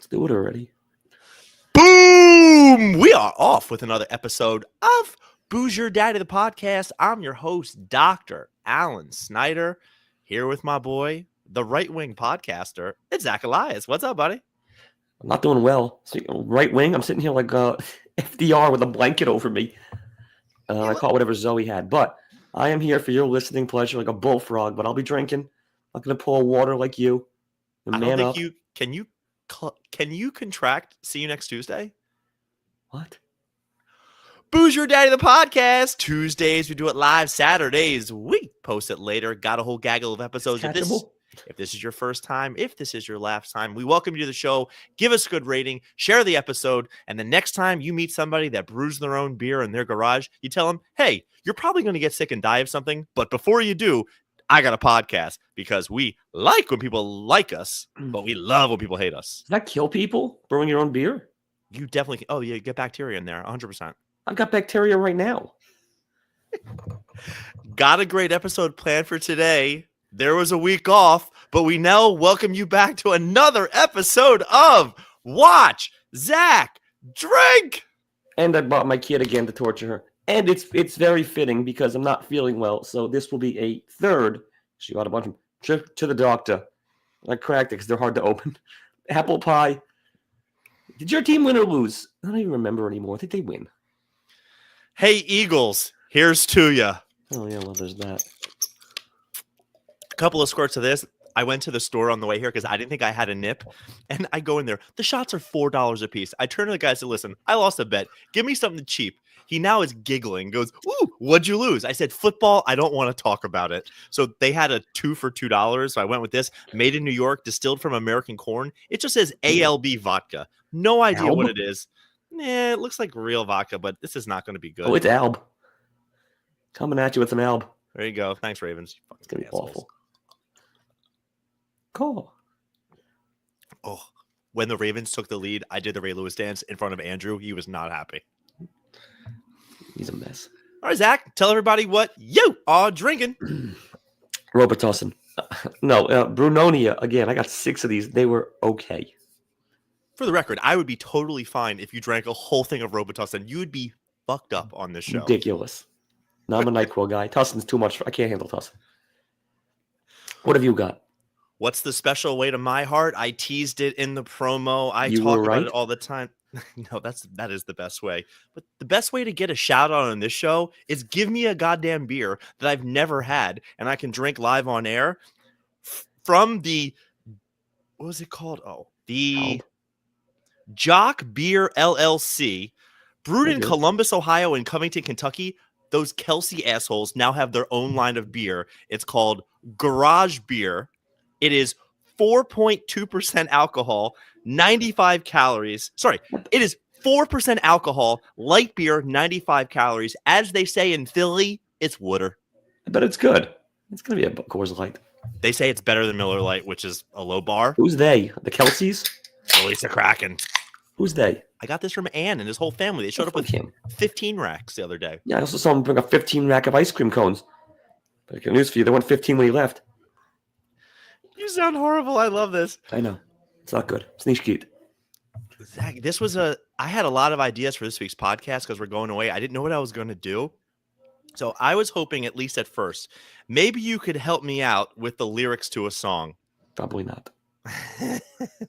do it already. Boom! We are off with another episode of Booze Your Daddy, the podcast. I'm your host, Dr. Alan Snyder, here with my boy, the right-wing podcaster. It's Zach Elias. What's up, buddy? I'm not doing well. Right wing, I'm sitting here like FDR with a blanket over me. I caught whatever Zoe had. But I am here for your listening pleasure like a bullfrog, but I'll be drinking. I'm not going to pour water like you. I don't think you... Can you contract see you next Tuesday? What? Booze Your Daddy, the podcast. Tuesdays, we do it live. Saturdays, we post it later. Got a whole gaggle of episodes. If this is your first time, if this is your last time, we welcome you to the show. Give us a good rating, share the episode, and the next time you meet somebody that brews their own beer in their garage, you tell them, hey, you're probably going to get sick and die of something, but before you do, I got a podcast, because we like when people like us, but we love when people hate us. Does that kill people, brewing your own beer? You definitely, oh yeah, you get bacteria in there, 100%. I've got bacteria right now. Got a great episode planned for today. There was a week off, but we now welcome you back to another episode of Watch Zach Drink. And I bought my kid again to torture her. And it's very fitting because I'm not feeling well. So this will be a third. She got a bunch of trip to the doctor. I cracked it because they're hard to open. Apple pie. Did your team win or lose? I don't even remember anymore. I think they win. Hey, Eagles, here's to ya. Oh, yeah, well, there's that. Couple of squirts of this. I went to the store on the way here because I didn't think I had a nip, and I go in there. The shots are $4 a piece. I turn to the guy and say, listen, I lost a bet. Give me something cheap. He now is giggling, goes, ooh, what'd you lose? I said, football. I don't want to talk about it. So they had a 2 for $2. So I went with this, made in New York, distilled from American corn. It just says ALB vodka. No idea what it is. Nah, it looks like real vodka, but this is not going to be good. Oh, it's Alb. Coming at you with some Alb. There you go. Thanks, Ravens. It's going to be awful. Cool. Oh, when the Ravens took the lead, I did the Ray Lewis dance in front of Andrew. He was not happy. He's a mess. All right, Zach, tell everybody what you are drinking. Robitussin. Brunonia. Again, I got 6 of these. They were okay. For the record, I would be totally fine if you drank a whole thing of Robitussin. You would be fucked up on this show. Ridiculous. No, I'm a NyQuil guy. Tussin's too much. I can't handle Tussin. What have you got? What's the special way to my heart? I teased it in the promo. I talk about it all the time. No, that is the best way. But the best way to get a shout out on this show is give me a goddamn beer that I've never had and I can drink live on air from the, what was it called? Oh, the Jock Beer LLC, brewed in Columbus, Ohio and Covington, Kentucky. Those Kelsey assholes now have their own line of beer. It's called Garage Beer. It is 4.2% alcohol, 95 calories. Sorry, it is 4% alcohol, light beer, 95 calories. As they say in Philly, it's water. I bet it's good. It's going to be a Coors Light. They say it's better than Miller Lite, which is a low bar. Who's they? The Kelseys? Lisa Kraken. Who's they? I got this from Ann and his whole family. They showed up with 15 racks the other day. Yeah, I also saw him bring a 15 rack of ice cream cones. But I got news for you. There weren't 15 when he left. You sound horrible. I love this. I know. It's not good. Sneak skeet. Zach, I had a lot of ideas for this week's podcast because we're going away. I didn't know what I was going to do. So I was hoping, at least at first, maybe you could help me out with the lyrics to a song. Probably not.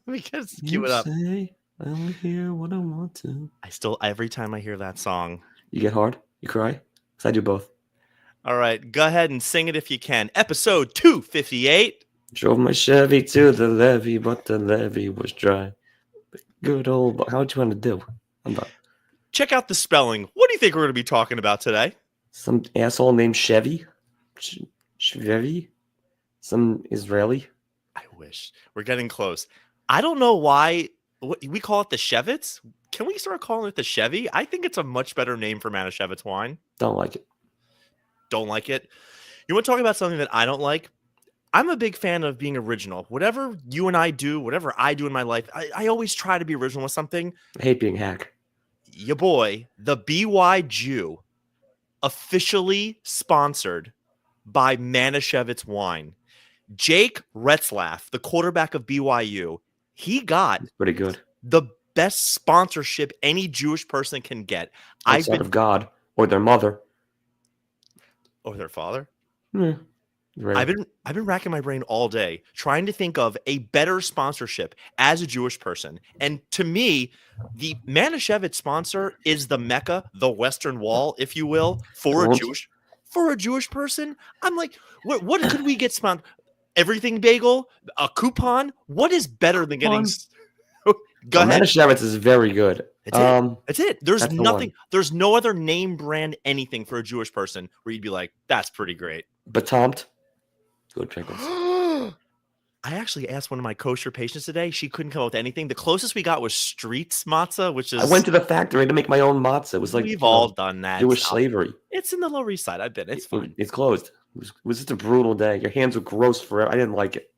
Because cue it up. Say I'll hear what I want to. Every time I hear that song. You get hard? You cry? Because I do both. All right. Go ahead and sing it if you can. Episode 258. Drove my Chevy to the levee, but the levee was dry. Good old... How'd you want to do? I'm done. Check out the spelling. What do you think we're going to be talking about today? Some asshole named Schevi? Schevi? Some Israeli? I wish. We're getting close. I don't know why... we call it the Shevitz? Can we start calling it the Schevi? I think it's a much better name for Manischewitz wine. Don't like it. Don't like it? You want to talk about something that I don't like? I'm a big fan of being original. Whatever you and I do, whatever I do in my life, I always try to be original with something. I hate being hack. Your boy, the BY Jew, officially sponsored by Manischewitz Wine. Jake Retzlaff, the quarterback of BYU, he got pretty good the best sponsorship any Jewish person can get. Outside of God or their mother. Or their father. Yeah, I've been racking my brain all day trying to think of a better sponsorship as a Jewish person. And to me, the Manischewitz sponsor is the Mecca, the Western Wall, if you will, for a Jewish person. I'm like, what could we get sponsored? Everything bagel, a coupon. What is better than getting? Go ahead. Manischewitz is very good. That's it. There's nothing. There's no other name brand anything for a Jewish person where you'd be like, that's pretty great. Betomt. Good pickles. I actually asked one of my kosher patients today. She couldn't come up with anything. The closest we got was Streets matzah, which is. I went to the factory to make my own matzah. It was like we've all done that. Jewish slavery. It's in the Lower East Side. I've been. It's fine. It's closed. It was just a brutal day. Your hands were gross forever. I didn't like it.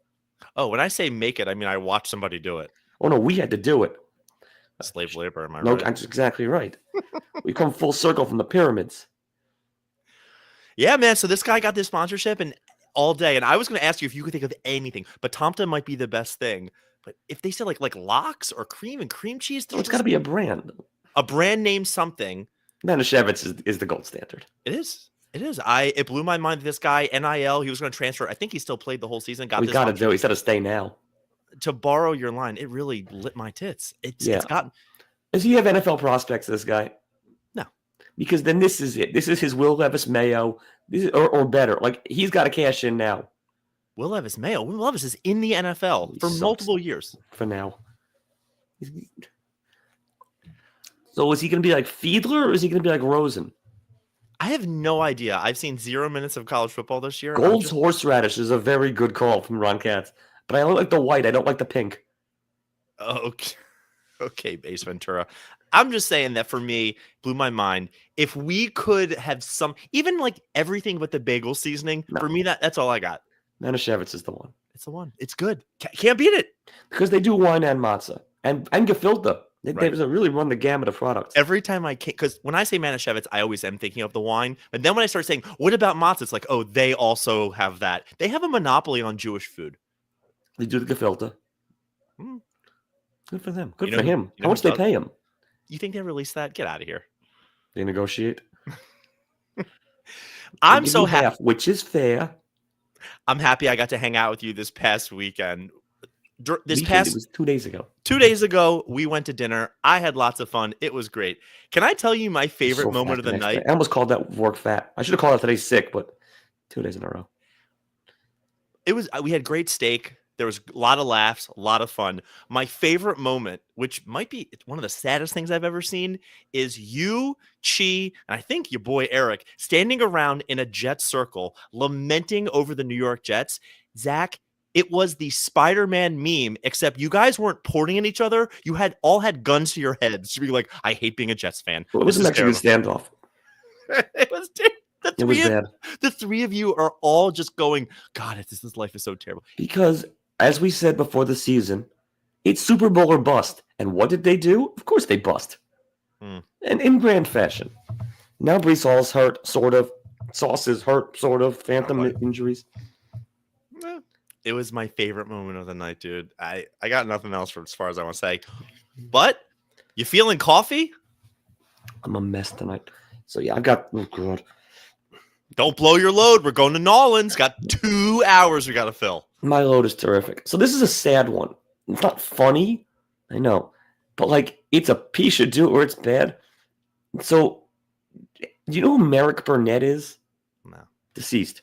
Oh, when I say make it, I mean I watched somebody do it. Oh no, we had to do it. Slave labor, am I right? No, that's exactly right. We come full circle from the pyramids. Yeah, man. So this guy got this sponsorship and all day, and I was going to ask you if you could think of anything, but Tomta might be the best thing. But if they said like lox or cream and cream cheese, it's got to be a brand name something. Manischewitz is the gold standard. It is. It is. It blew my mind that this guy NIL. He was going to transfer. I think he still played the whole season. We got to do it. He's got to stay now. To borrow your line, it really lit my tits. It's gotten. Does he have NFL prospects, this guy? No. Because then this is it. This is his Will Levis Mayo. Or better. Like, he's got to cash in now. Will Levis Mayo. Will Levis is in the NFL for multiple years. For now. So is he going to be like Fiedler or is he going to be like Rosen? I have no idea. I've seen 0 minutes of college football this year. Gold's horseradish is a very good call from Ron Katz. But I don't like the white. I don't like the pink. Okay, Ace Ventura. I'm just saying that for me, blew my mind. If we could have even like everything but the bagel seasoning, for me, that's all I got. Manischewitz is the one. It's the one. It's good. Can't beat it. Because they do wine and matzah. And gefilte. They really run the gamut of products. Every time because when I say Manischewitz, I always am thinking of the wine. But then when I start saying, what about matzah? It's like, oh, they also have that. They have a monopoly on Jewish food. They do the gefilte. Good for them. Good for him. How much they pay him? You think they released that? Get out of here. They negotiate. I'm so happy. Which is fair. I'm happy I got to hang out with you this past weekend. It was 2 days ago. 2 days ago, we went to dinner. I had lots of fun. It was great. Can I tell you my favorite moment of the night? I almost called that work fat. I should have called it today sick, but 2 days in a row. We had great steak. There was a lot of laughs, a lot of fun. My favorite moment, which might be one of the saddest things I've ever seen, is you, Chi, and I think your boy Eric standing around in a Jets circle, lamenting over the New York Jets. Zach, it was the Spider-Man meme, except you guys weren't pointing at each other. You all had guns to your heads to be like, I hate being a Jets fan. Well, it was a Mexican standoff. It was terrible. It was bad. The three of you are all just going, God, this life is so terrible. Because, as we said before the season, it's Super Bowl or bust. And what did they do? Of course they bust. And in grand fashion. Now Brees Hall's hurt, sort of. Sauce is hurt, sort of. Phantom injuries. It was my favorite moment of the night, dude. I got nothing else as far as I want to say. But, you feeling coffee? I'm a mess tonight. So, yeah, I've got... Oh, God. Don't blow your load. We're going to Nolans. Got 2 hours we got to fill. My load is terrific. So this is a sad one. It's not funny. I know. But, like, it's a P should do it or it's bad. So, do you know who Merrick Burnett is? No. Deceased.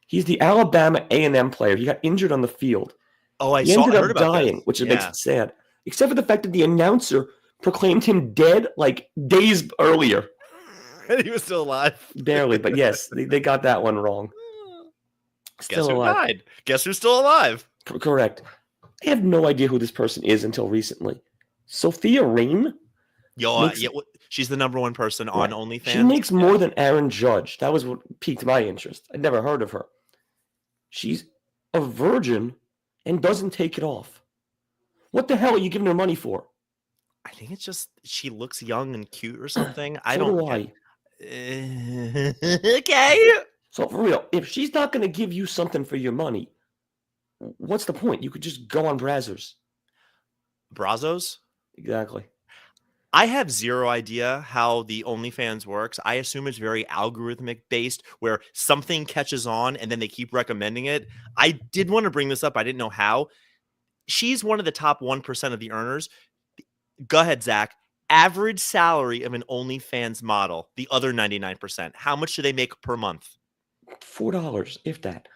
He's the Alabama A&M player. He got injured on the field. Oh, he ended up dying, which makes it sad. Except for the fact that the announcer proclaimed him dead, like, days earlier. He was still alive. Barely, but yes, they got that one wrong. Guess who died? Guess who's still alive? Correct. I have no idea who this person is until recently. Sophia Rain? She's the number one person on OnlyFans. She makes more than Aaron Judge. That was what piqued my interest. I'd never heard of her. She's a virgin and doesn't take it off. What the hell are you giving her money for? I think it's just she looks young and cute or something. Okay. So for real, if she's not going to give you something for your money, what's the point? You could just go on Brazzers. Brazos? Exactly. I have zero idea how the OnlyFans works. I assume it's very algorithmic based where something catches on and then they keep recommending it. I did want to bring this up. I didn't know how. She's one of the top 1% of the earners. Go ahead, Zach. Average salary of an OnlyFans model, the other 99%. How much do they make per month? $4, if that.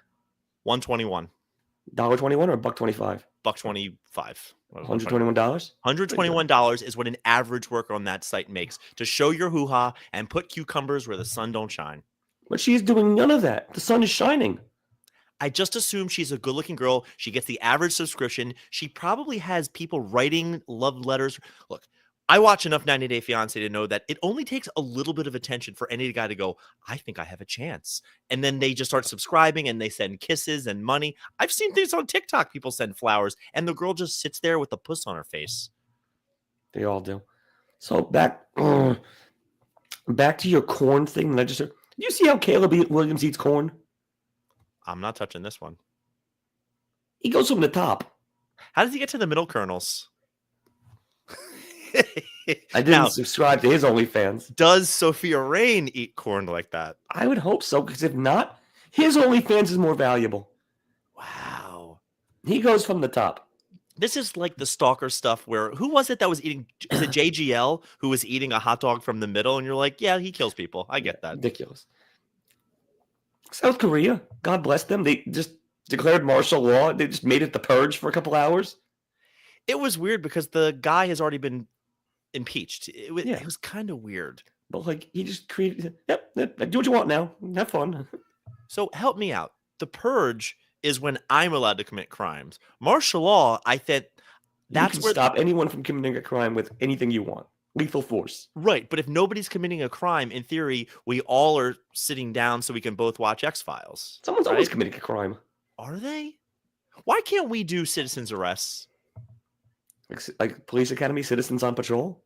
121. $1.21 or $1.25? $1.25. $121? $121 is what an average worker on that site makes to show your hoo-ha and put cucumbers where the sun don't shine. But she's doing none of that. The sun is shining. I just assume she's a good-looking girl. She gets the average subscription. She probably has people writing love letters. Look, I watch enough 90 Day Fiancé to know that it only takes a little bit of attention for any guy to go, I think I have a chance. And then they just start subscribing and they send kisses and money. I've seen things on TikTok. People send flowers and the girl just sits there with a puss on her face. They all do. So back to your corn thing. Did you see how Caleb Williams eats corn? I'm not touching this one. He goes from the top. How does he get to the middle kernels? I didn't subscribe to his OnlyFans. Does Sophia Rain eat corn like that? I would hope so, because if not, his OnlyFans is more valuable. Wow. He goes from the top. This is like the stalker stuff where, who was it that was eating, is it JGL who was eating a hot dog from the middle? And you're like, yeah, he kills people. I get that. Ridiculous. South Korea, God bless them. They just declared martial law. They just made it the purge for a couple hours. It was weird because the guy has already been impeached. It was kind of weird. But like, he just created, yep, do what you want now. Have fun. So help me out. The purge is when I'm allowed to commit crimes. Martial law, I think that's where stop anyone from committing a crime with anything you want. Lethal force. Right, but if nobody's committing a crime, in theory, we all are sitting down so we can both watch X-Files. Someone's always committing a crime. Are they? Why can't we do citizens' arrests? Like police academy, citizens on patrol?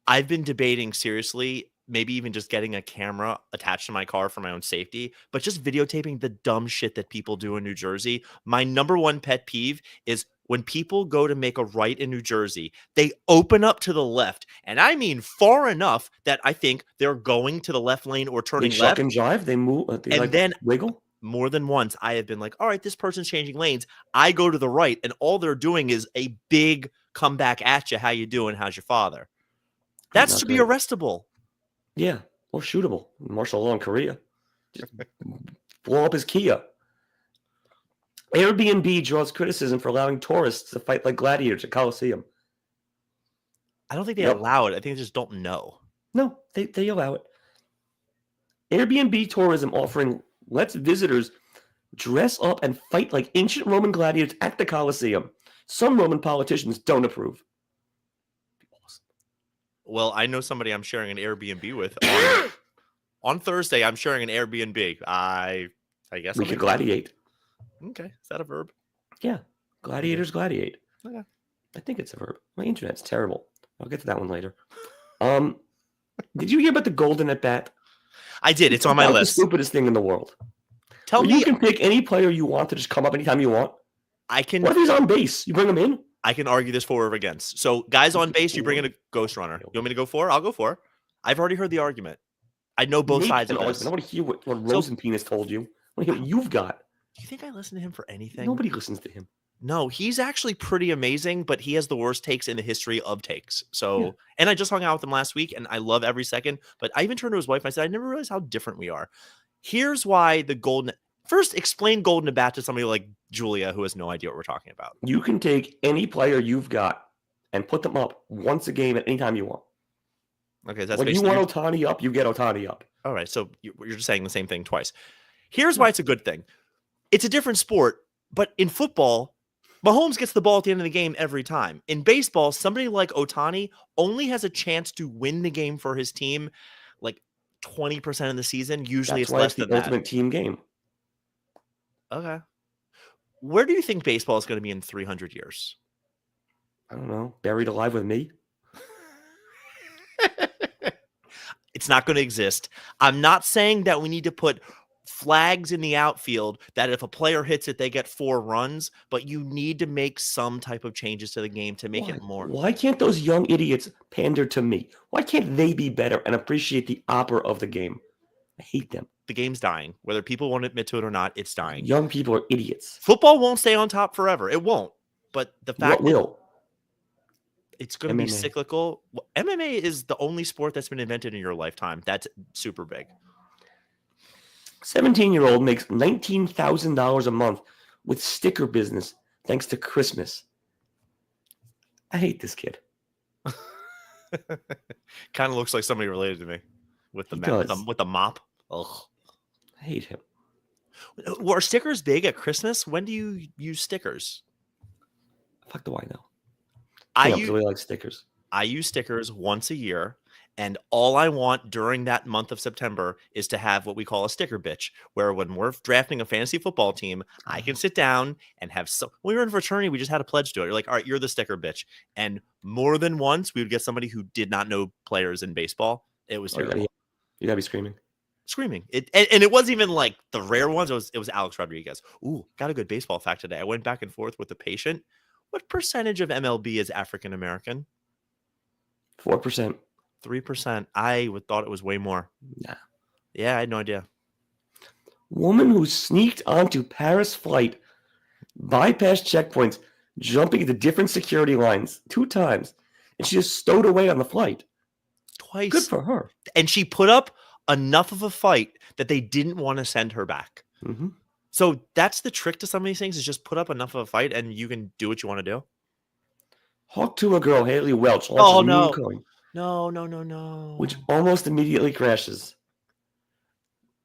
I've been debating seriously, maybe even just getting a camera attached to my car for my own safety, but just videotaping the dumb shit that people do in New Jersey. My number one pet peeve is when people go to make a right in New Jersey, they open up to the left. And I mean far enough that I think they're going to the left lane or turning left. They shuck and jive, they move, they and then wiggle. More than once, I have been like, all right, this person's changing lanes. I go to the right, and all they're doing is a big comeback at you. How you doing? How's your father? That's to be arrestable. Yeah, or shootable. Martial law in Korea. Just blow up his Kia. Airbnb draws criticism for allowing tourists to fight like gladiators at Coliseum. I don't think they allow it. I think they just don't know. No, they allow it. Airbnb tourism offering lets visitors dress up and fight like ancient Roman gladiators at the Coliseum. Some Roman politicians don't approve. Well, I know somebody I'm sharing an Airbnb with. On Thursday, I'm sharing an Airbnb. I guess we could gladiate. Okay. Is that a verb? Yeah. Gladiators gladiate. Okay. I think it's a verb. My internet's terrible. I'll get to that one later. Did you hear about the golden at bat? I did. It's on my list. The stupidest thing in the world. Tell me. You can pick any player you want to just come up anytime you want. I can. What if he's on base? You bring him in? I can argue this for or against. So, guys on base, you bring in a ghost runner. You want me to go for? I'll go for. I've already heard the argument. I know both sides of this. I want to hear what Rosenpenis told you. I want to hear what you've got. Do you think I listen to him for anything? Nobody listens to him. No, he's actually pretty amazing, but he has the worst takes in the history of takes. So, and I just hung out with him last week, and I love every second. But I even turned to his wife and I said, I never realized how different we are. Here's why the golden. First, explain golden at bat to somebody like Julia, who has no idea what we're talking about. You can take any player you've got and put them up once a game at any time you want. Okay, that's when you want Ohtani up, you get Ohtani up. All right, so you're just saying the same thing twice. Here's why it's a good thing. It's a different sport, but in football, Mahomes gets the ball at the end of the game every time. In baseball, somebody like Ohtani only has a chance to win the game for his team like 20% of the season. Usually it's less than that. That's the ultimate team game. Okay. Where do you think baseball is going to be in 300 years? I don't know. Buried alive with me? It's not going to exist. I'm not saying that we need to put flags in the outfield that if a player hits it, they get 4 runs, but you need to make some type of changes to the game to make it more. Why can't those young idiots pander to me? Why can't they be better and appreciate the opera of the game? I hate them. The game's dying. Whether people want to admit to it or not, it's dying. Young people are idiots. Football won't stay on top forever. It won't. But the fact what will? It's going to be cyclical. Well, MMA is the only sport that's been invented in your lifetime. That's super big. 17-year-old makes $19,000 a month with sticker business thanks to Christmas. I hate this kid. Kind of looks like somebody related to me with the mop. Ugh. I hate him. Are stickers big at Christmas? When do you use stickers? Fuck do I know? I really like stickers. I use stickers once a year, and all I want during that month of September is to have what we call a sticker bitch, where when we're drafting a fantasy football team, I can sit down and have when we were in fraternity, we just had a pledge to it. You're like, all right, you're the sticker bitch. And more than once, we would get somebody who did not know players in baseball. It was terrible. You gotta be screaming. Screaming. And it wasn't even like the rare ones. It was Alex Rodriguez. Ooh, got a good baseball fact today. I went back and forth with the patient. What percentage of MLB is African American? 4%. 3%. I would thought it was way more. Nah. Yeah, I had no idea. Woman who sneaked onto Paris flight, bypassed checkpoints, jumping into different security lines 2 times, and she just stowed away on the flight. Twice. Good for her. And she put up enough of a fight that they didn't want to send her back. Mm-hmm. So that's the trick to some of these things, is just put up enough of a fight and you can do what you want to do. Hawk to a girl, Haley Welch. Oh, no. No. Which almost immediately crashes.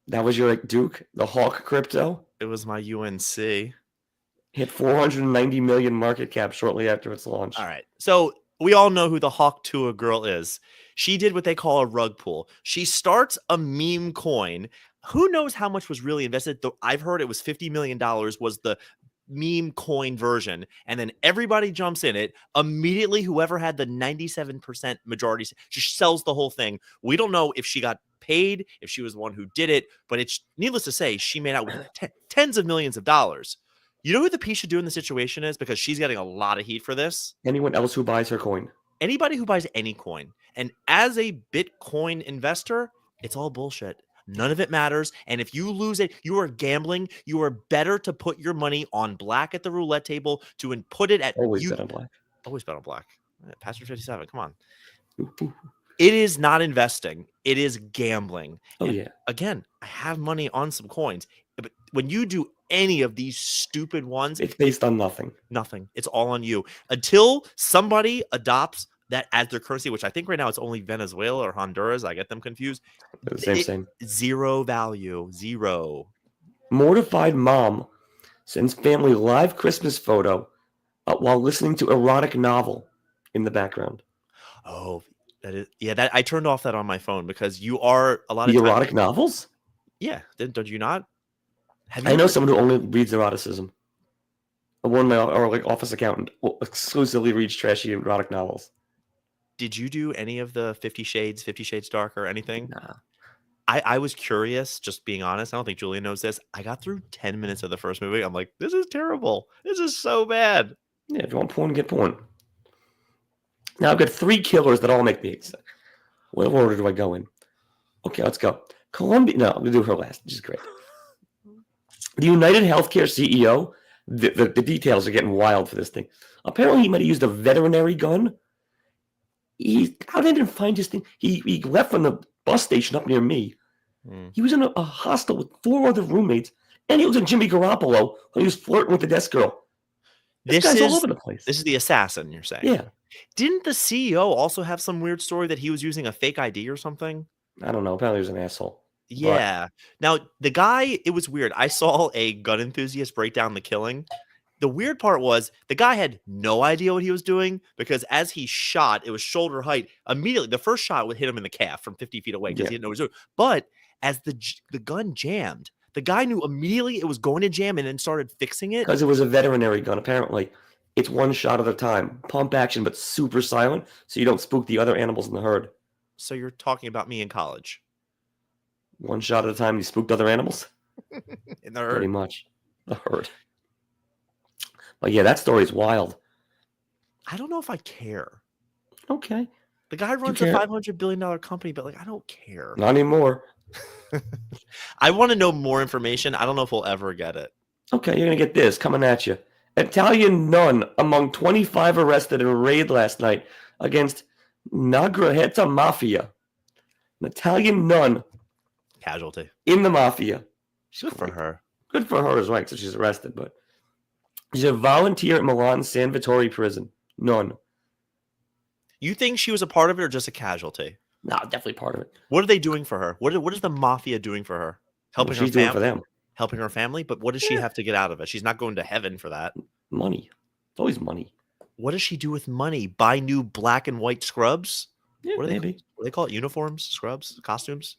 That was your Duke, the Hawk crypto? It was my UNC. Hit 490 million market cap shortly after its launch. All right. So we all know who the Hawk to a girl is. She did what they call a rug pull. She starts a meme coin. Who knows how much was really invested? I've heard it was $50 million was the meme coin version. And then everybody jumps in it. Immediately, whoever had the 97% majority, she sells the whole thing. We don't know if she got paid, if she was the one who did it, but it's needless to say, she made out with tens of millions of dollars. You know who the piece should do in the situation is? Because she's getting a lot of heat for this. Anyone else who buys her coin. Anybody who buys any coin. And as a Bitcoin investor, it's all bullshit. None of it matters. And if you lose it, you are gambling. You are better to put your money on black at the roulette table to put it at Always bet on black. Always bet on black. Pastor 57, come on. It is not investing. It is gambling. Oh, and yeah. Again, I have money on some coins. But when you do any of these stupid ones, it's based on nothing. Nothing. It's all on you. Until somebody adopts that as their currency, which I think right now it's only Venezuela or Honduras. I get them confused. Same. Zero value. Zero. Mortified mom sends family live Christmas photo while listening to erotic novel in the background. Oh, that is, yeah. That I turned off that on my phone because you are a lot of erotic novels. Yeah, don't you not? I know someone who only reads eroticism. One of my office accountant exclusively reads trashy erotic novels. Did you do any of the 50 Shades Dark or anything? Nah. I was curious, just being honest. I don't think Julia knows this. I got through 10 minutes of the first movie. I'm like, this is terrible. This is so bad. Yeah, if you want porn, get porn. Now I've got 3 killers that all make me excited. What order do I go in? Okay, let's go. Colombia. No, I'm going to do her last, which is great. The United Healthcare CEO, the details are getting wild for this thing. Apparently, he might have used a veterinary gun. How did he find his thing? He left from the bus station up near me. He was in a hostel with 4 other roommates, and he was in Jimmy Garoppolo when he was flirting with the desk girl. This guy's all over the place. This is the assassin, you're saying? Yeah. Didn't the CEO also have some weird story that he was using a fake ID or something? I don't know. Apparently, he was an asshole. Yeah. Now, the guy, it was weird. I saw a gun enthusiast break down the killing. The weird part was the guy had no idea what he was doing because as he shot, it was shoulder height. Immediately, the first shot would hit him in the calf from 50 feet away because he didn't know what he was doing. But as the gun jammed, the guy knew immediately it was going to jam and then started fixing it. Because it was a veterinary gun, apparently. It's one shot at a time. Pump action, but super silent, so you don't spook the other animals in the herd. So you're talking about me in college. One shot at a time, you spooked other animals? In the herd. Pretty much. The herd. But yeah, that story's wild. I don't know if I care. Okay. The guy runs a $500 billion company, but like, I don't care. Not anymore. I want to know more information. I don't know if we'll ever get it. Okay, you're going to get this coming at you. Italian nun among 25 arrested in a raid last night against Nagraheta Mafia. An Italian nun. Casualty. In the mafia. Good for her. Good for her as well, so she's arrested, but she's a volunteer at Milan San Vittore prison. Nun. You think she was a part of it or just a casualty? No, definitely part of it. What are they doing for her? What is the mafia doing for her? Helping her she's doing for them. Helping her family? But what does she have to get out of it? She's not going to heaven for that. Money. It's always money. What does she do with money? Buy new black and white scrubs? Yeah, what do maybe. What do they call it? Uniforms? Scrubs? Costumes?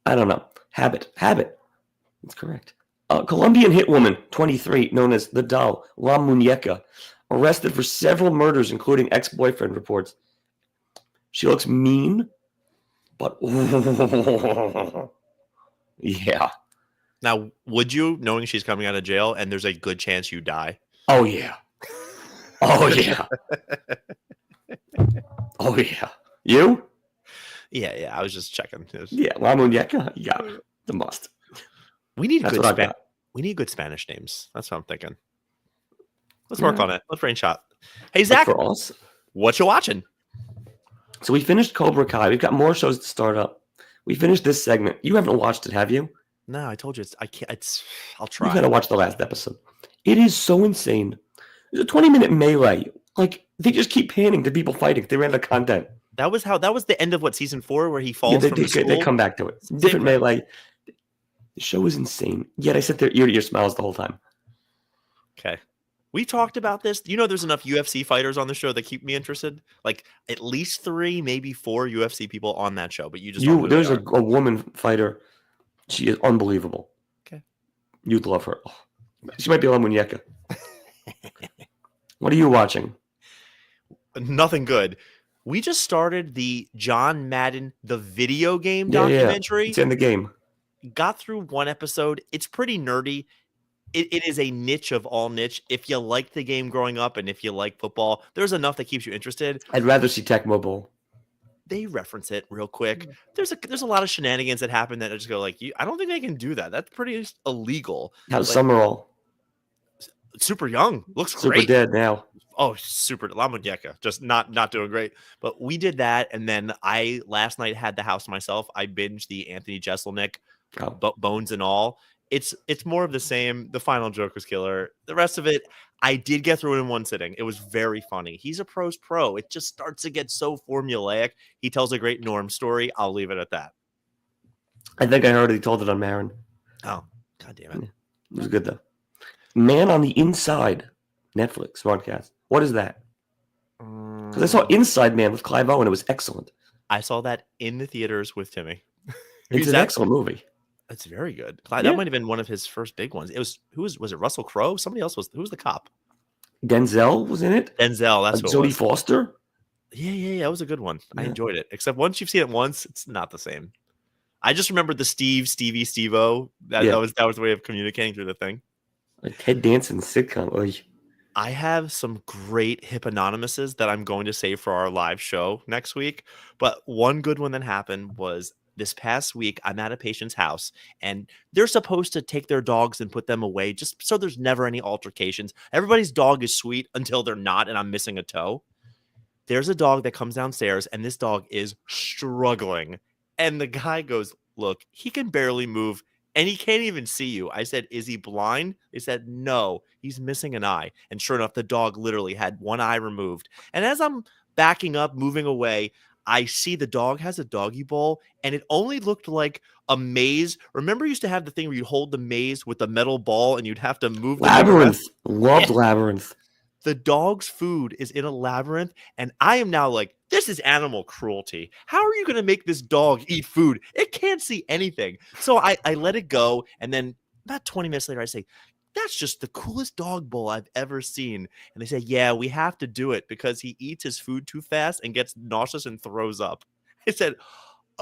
I don't know. Habit. That's correct. Colombian hit woman, 23, known as the doll, La Muñeca, arrested for several murders, including ex-boyfriend reports. She looks mean, but yeah. Now, would you, knowing she's coming out of jail and there's a good chance you die? Oh, yeah. Oh, yeah. Oh, yeah. You? Yeah. I was just checking. Yeah, La Muñeca? Yeah, the must. We need good Spanish names. That's what I'm thinking. Let's work on it. Let's brainstorm. Hey, Zach, for us, what you watching? So we finished Cobra Kai. We've got more shows to start up. We finished this segment. You haven't watched it, have you? No, I told you I can't. I'll try. You got to watch the last episode. It is so insane. There's a 20-minute melee. Like they just keep panning to people fighting. They ran out of content. That was the end of season 4 where he falls from the school? They come back to it. Different melee. The show is insane. Yet I sit there ear to ear smiles the whole time. Okay. We talked about this. You know, there's enough UFC fighters on the show that keep me interested. Like at least 3, maybe 4 UFC people on that show. But there's a woman fighter. She is unbelievable. Okay. You'd love her. Oh, she might be La Muñeca. What are you watching? Nothing good. We just started the John Madden, the video game documentary. Yeah. It's in the game. Got through 1 episode. It's pretty nerdy. It is a niche of all niche. If you like the game growing up and if you like football, there's enough that keeps you interested. I'd rather see Tecmo Bowl. They reference it real quick. There's a lot of shenanigans that happen that I just go like, I don't think they can do that. That's pretty illegal. How's Summerall? Super young. Looks super great. Dead now. Oh, super La Muñeca. Just not doing great. But we did that. And then I last night had the house to myself. I binged the Anthony Jeselnik, Bones and All. It's more of the same. The final joke was killer. The rest of it, I did get through it in 1 sitting. It was very funny. He's a pro's pro. It just starts to get so formulaic. He tells a great Norm story. I'll leave it at that. I think I heard he told it on Marin. Oh, God damn it. It was good, though. Man on the Inside, Netflix broadcast. What is that? Because I saw Inside Man with Clive Owen. It was excellent. I saw that in the theaters with Timmy. It's an excellent movie. That's very good. That might have been one of his first big ones. It was was it Russell Crowe? Somebody else who was the cop? Denzel was in it. Denzel, that's what Jodie Foster. Yeah, that was a good one. I enjoyed it. Except once you've seen it once, it's not the same. I just remembered the Stevie, Steve-O. That was the way of communicating through the thing. Like Ted Danson's sitcom. Oy. I have some great Hipponymouses that I'm going to save for our live show next week. But one good one that happened was this past week. I'm at a patient's house and they're supposed to take their dogs and put them away just so there's never any altercations. Everybody's dog is sweet until they're not and I'm missing a toe. There's a dog that comes downstairs and this dog is struggling. And the guy goes, look, he can barely move. And he can't even see you. I said, is he blind? They said, no, he's missing an eye. And sure enough, the dog literally had one eye removed. And as I'm backing up, moving away, I see the dog has a doggy bowl, and it only looked like a maze. Remember, you used to have the thing where you hold the maze with the metal ball, and you'd have to move the Labyrinth. Loved Labyrinth. The dog's food is in a labyrinth, and I am now like, this is animal cruelty. How are you going to make this dog eat food? It can't see anything. So I let it go, and then about 20 minutes later, I say, that's just the coolest dog bowl I've ever seen. And they say, yeah, we have to do it because he eats his food too fast and gets nauseous and throws up. I said,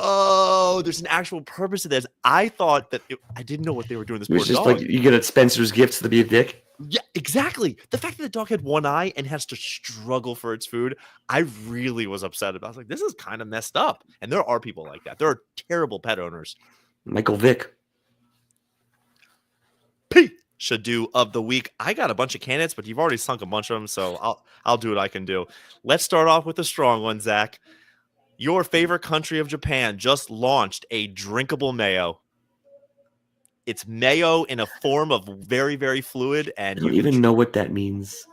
Oh, there's an actual purpose to this. I thought that I didn't know what they were doing. This It was poor just dog. like you get at Spencer's Gifts to be a dick. Yeah, exactly. The fact that the dog had one eye and has to struggle for its food, I really was upset about. I was like, this is kind of messed up. And there are people like that. There are terrible pet owners. Michael Vick. P should do of the week. I got a bunch of candidates, but you've already sunk a bunch of them, so I'll do what I can do. Let's start off with a strong one, Zach. Your favorite country of Japan just launched a drinkable mayo. It's mayo in a form of very, very fluid, and I don't even know what that means.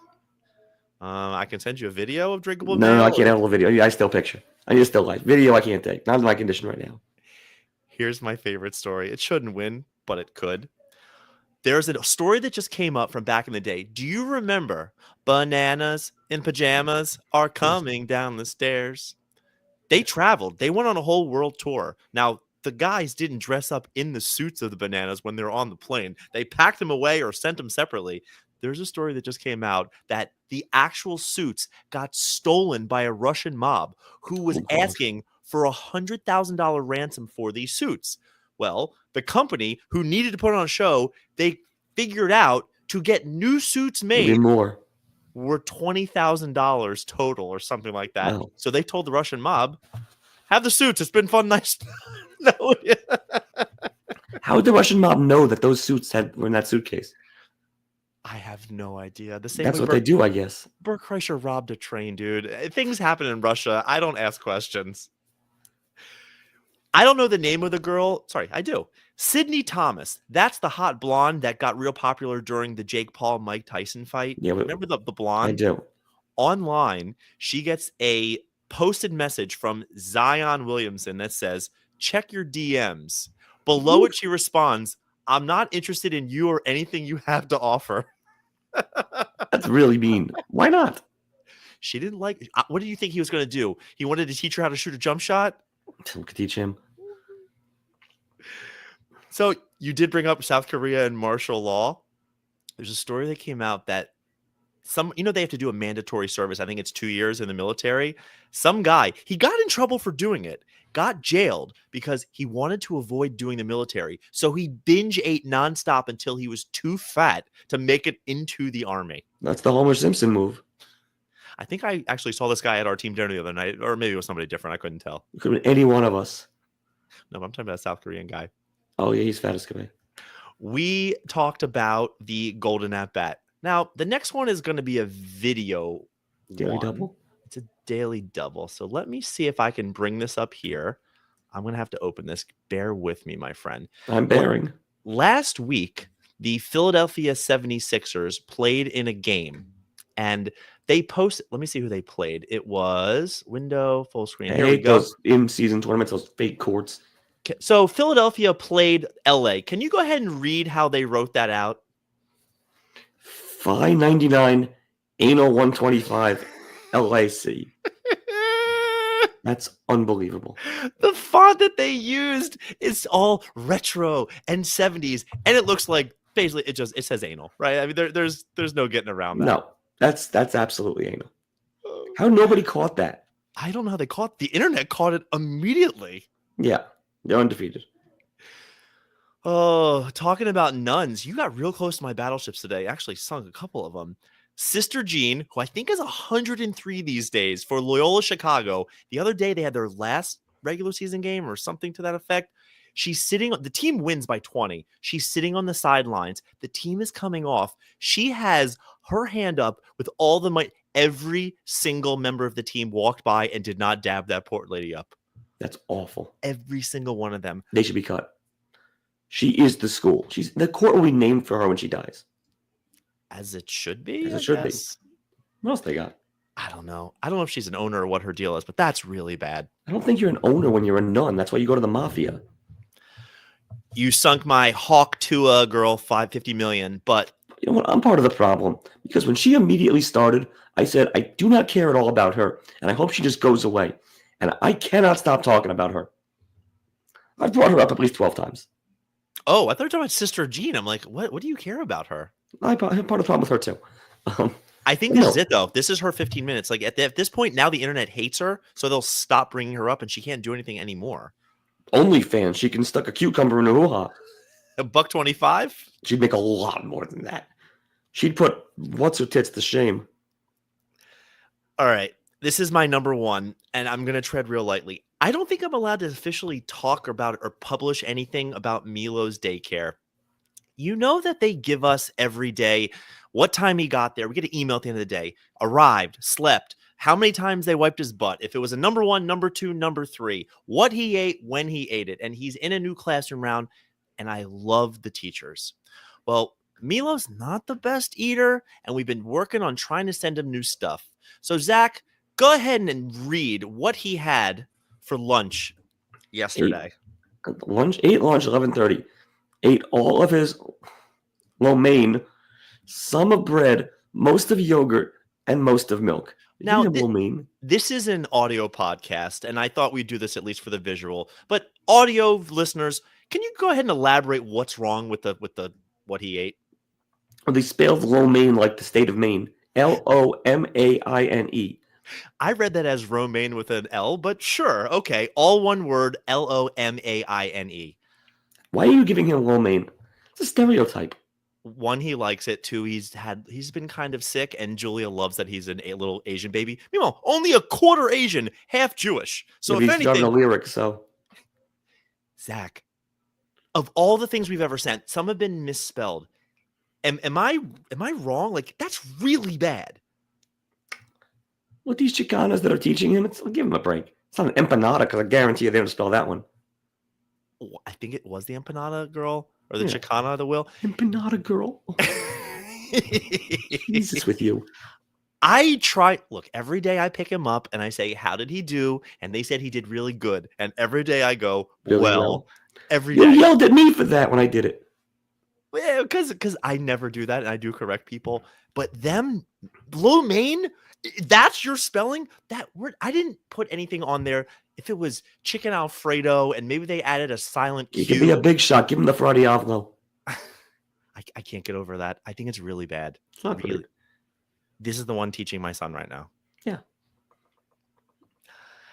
I can send you a video of drinkable No, mayo. I can't have a video. I still picture. I need a still life. Video I can't take. Not in my condition right now. Here's my favorite story. It shouldn't win, but it could. There's a story that just came up from back in the day. Do you remember bananas in pajamas are coming down the stairs? They traveled. They went on a whole world tour. Now, the guys didn't dress up in the suits of the bananas when they were on the plane. They packed them away or sent them separately. There's a story that just came out that the actual suits got stolen by a Russian mob who was asking for $100,000 ransom for these suits. Well, the company who needed to put on a show, they figured out to get new suits made. Maybe more. Were $20,000 total or something like that. Wow. So they told the Russian mob, have the suits. It's been fun. Nice. No. How did the Russian mob know that those suits were in that suitcase? I have no idea. The same That's way what they do, I guess. Bert Kreischer robbed a train, dude. Things happen in Russia. I don't ask questions. I don't know the name of the girl. Sorry, I do. Sydney Thomas. That's the hot blonde that got real popular during the Jake Paul-Mike Tyson fight. Yeah, remember the blonde? I do. Online, she gets a posted message from Zion Williamson that says, check your DMs. Below it, she responds, I'm not interested in you or anything you have to offer. That's really mean. Why not? She didn't like. What do you think he was going to do? He wanted to teach her how to shoot a jump shot? Could teach him. So you did bring up South Korea and martial law. There's a story that came out that they have to do a mandatory service. I think it's 2 years in the military. Some guy, he got in trouble for doing it, got jailed because he wanted to avoid doing the military. So he binge ate nonstop until he was too fat to make it into the army. That's the Homer Simpson move. I think I actually saw this guy at our team dinner the other night, or maybe it was somebody different. I couldn't tell. It could have been any one of us. No, I'm talking about a South Korean guy. Oh, yeah, he's fat as can be. We talked about the Golden At Bat. Now, the next one is going to be a video Daily double? It's a daily double. So let me see if I can bring this up here. I'm going to have to open this. Bear with me, my friend. I'm bearing. Last week, the Philadelphia 76ers played in a game, and they posted. Let me see who they played. It was window full screen. I Here we hate go. those in-season tournaments, those fake courts. So Philadelphia played LA. Can you go ahead and read how they wrote that out? $5.99, anal 125, LAC. That's unbelievable. The font that they used is all retro and 70s, and it looks like basically it says anal, right? I mean, there's no getting around that. No, that's absolutely anal. How nobody caught that? I don't know how they caught it. The internet caught it immediately. Yeah, they're undefeated. Oh, talking about nuns, you got real close to my battleships today. Actually sunk a couple of them. Sister Jean, who I think is 103 these days for Loyola Chicago. The other day they had their last regular season game or something to that effect. She's sitting, the team wins by 20. She's sitting on the sidelines. The team is coming off. She has her hand up with all the money. Every single member of the team walked by and did not dab that poor lady up. That's awful. Every single one of them. They should be cut. She is the school. The court will be named for her when she dies. As it should be. As it should be. What else they got? I don't know. I don't know if she's an owner or what her deal is, but that's really bad. I don't think you're an owner when you're a nun. That's why you go to the mafia. You sunk my Hawk Tua girl $550 million, but you know what? I'm part of the problem because when she immediately started, I said I do not care at all about her, and I hope she just goes away. And I cannot stop talking about her. I've brought her up at least 12 times. Oh, I thought you were talking about Sister Jean. I'm like, what do you care about her? I have part of the problem with her too. I think this is it, though. This is her 15 minutes. Like at this point, now the internet hates her, so they'll stop bringing her up, and she can't do anything anymore. OnlyFans. She can stuck a cucumber in her hoo-ha. $1.25? She'd make a lot more than that. She'd put what's her tits to shame. All right. This is my number one, and I'm going to tread real lightly. I don't think I'm allowed to officially talk about or publish anything about Milo's daycare. You know that they give us every day what time he got there. We get an email at the end of the day. Arrived, slept, how many times they wiped his butt. If it was a number 1, number 2, number 3, what he ate, when he ate it. And he's in a new classroom round, and I love the teachers. Well, Milo's not the best eater, and we've been working on trying to send him new stuff. So, Zach, go ahead and read what he had for lunch yesterday. Ate lunch 11:30. Ate all of his lo mein, some of bread, most of yogurt, and most of milk. Now, this is an audio podcast, and I thought we'd do this at least for the visual. But audio listeners, can you go ahead and elaborate what's wrong with the what he ate? Well, they spelled lo mein like the state of Maine. Lomaine. I read that as romaine with an L, but sure, okay, all one word, Lomaine. Why are you giving him lo mein? It's a stereotype. 1, he likes it. 2, he's been kind of sick, and Julia loves that he's a little Asian baby. Meanwhile, only a quarter Asian, half Jewish. So if he's anything, done the lyrics. So Zach, of all the things we've ever sent, some have been misspelled. Am I wrong? Like, that's really bad. With these Chicanas that are teaching him, give him a break. It's not an empanada because I guarantee you they don't spell that one. I think it was the empanada girl or the Chicana, the will. Empanada girl. Jesus with you. I try. Look, every day I pick him up and I say, "How did he do?" And they said he did really good. And every day I go, really well. Every you day. You yelled at me for that when I did it. Yeah, because I never do that, and I do correct people. But them, lo mein, that's your spelling? That word, I didn't put anything on there. If it was chicken Alfredo, and maybe they added a silent Q. You can be a big shot. Give him the Friday Avlo. I can't get over that. I think it's really bad. It's not really. good. This is the one teaching my son right now. Yeah.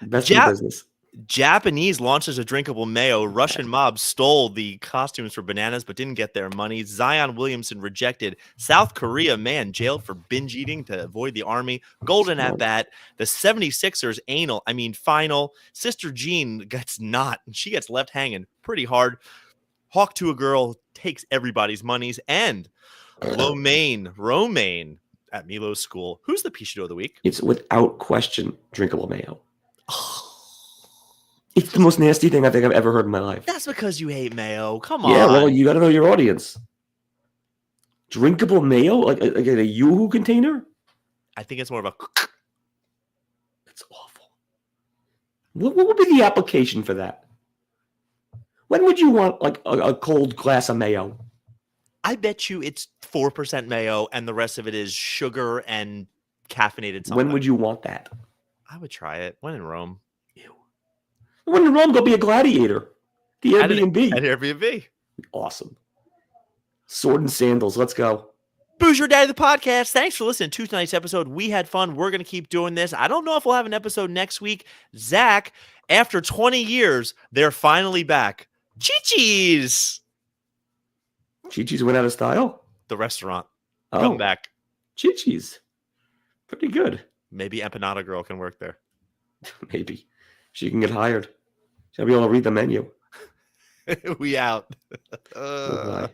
Best in business. Japanese launches a drinkable mayo. Russian mob stole the costumes for bananas but didn't get their money. Zion Williamson rejected. South Korea man jailed for binge eating to avoid the army. Golden at bat. The 76ers final. Sister Jean gets not. She gets left hanging pretty hard. Hawk to a girl takes everybody's monies. And romaine at Milo's school. Who's the Pichito of the week? It's without question drinkable mayo. It's the most nasty thing I think I've ever heard in my life. That's because you hate mayo. Come on. Yeah, well, you got to know your audience. Drinkable mayo? Like a Yoo-hoo container? I think it's more of a... That's awful. What would be the application for that? When would you want like a cold glass of mayo? I bet you it's 4% mayo and the rest of it is sugar and caffeinated something. When would you want that? I would try it. When in Rome. When in Rome, go be a gladiator. The Airbnb. At Airbnb. Awesome. Sword and sandals. Let's go. Boozer Daddy, the podcast. Thanks for listening to tonight's episode. We had fun. We're going to keep doing this. I don't know if we'll have an episode next week. Zach, after 20 years, they're finally back. Chi-Chi's. Chi-Chi's went out of style? The restaurant. Come back. Chi-Chi's. Pretty good. Maybe Empanada Girl can work there. Maybe. She can get hired. She'll be able to read the menu. We out. Bye.